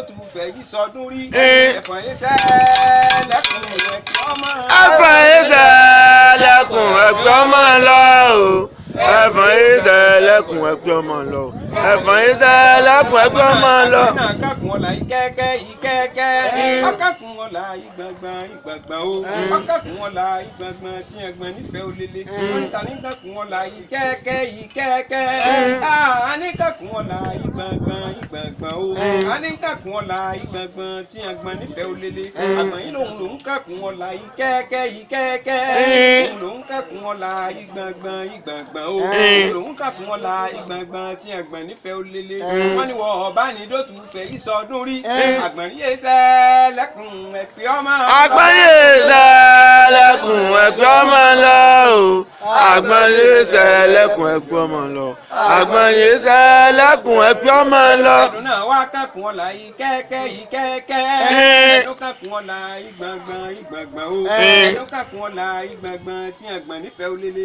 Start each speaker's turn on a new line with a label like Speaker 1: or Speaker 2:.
Speaker 1: dótú fẹ́ yí sọdún rí ẹ̀fọn yìí sẹ́lẹ̀kùn ẹ̀kí ọmọ.
Speaker 2: ẹ̀fọn yìí sẹ́lẹ̀kùn ẹ̀kí ọmọ lọ o. ẹ̀fọn yìí sẹ́lẹ̀kùn ẹ̀kí ọmọ lọ. ẹ̀fọn yìí sẹ́lẹ̀kùn ẹ̀kí ọmọ lọ.
Speaker 1: ọkàkùn ọ̀la ìkẹ́kẹ́ ìkẹ́kẹ́ ọkàkùn ọ̀la ìgbàgbọ́n ìgbàgbọ́n o ọkàkùn ọ̀la ìgbàgbọ́n tí ẹ̀gbọ́n nífẹ̀ẹ́ olélé wọ́n níta nígbàkùn ọ̀la ìkẹ́kẹ́ ìkẹ́kẹ́ àníkàkùn ọ̀la ìgbàgbọ́n ìgbàgbọ́n o àníkàkùn ọ̀la ìgbàgbọ́n tí ẹ̀gbọ́n nífẹ̀ẹ́ olélé àgbọ̀n yìí lòun kàkùn ọ̀la ìkẹ́kẹ́ ìkẹ́kẹ́ lòun kàkùn ọ̀la ìgbàgbọ́n ìgbàgbọ́n o lòun kàkùn ọ̀la ìgbàgbọ́n tí ẹ̀gbọ́n nífẹ̀ẹ́ olélé wọ́n ní wọ́n ọba ní dótú fẹ́ yí sọdún rí àgbọ̀nrín yé sẹ́lẹ̀kùn ẹ̀pẹ́ ọmọ.
Speaker 2: àgbọ̀nrín yé sẹ́lẹ̀kùn ẹ̀pẹ́ ọmọ lọ o. àgbọ̀nrín yé sẹ́lẹ̀kùn ẹ̀pẹ́ ọmọ lọ. àgbọ̀nrín yé sẹ́lẹ̀kùn ẹ̀pẹ́ ọmọ lọ.
Speaker 1: ẹ̀dùn náà wá kàkùn ọ̀la yìí kẹ́kẹ́ yìí kẹ́kẹ́ ẹ̀dùn kàkùn ọ̀la ìgbàgbọ́n ìgbàgbọ́n o ẹ̀dùn kàkùn ọ̀la ìgbàgbọ́n tí àgbọ̀n nífẹ̀ẹ́ olélé.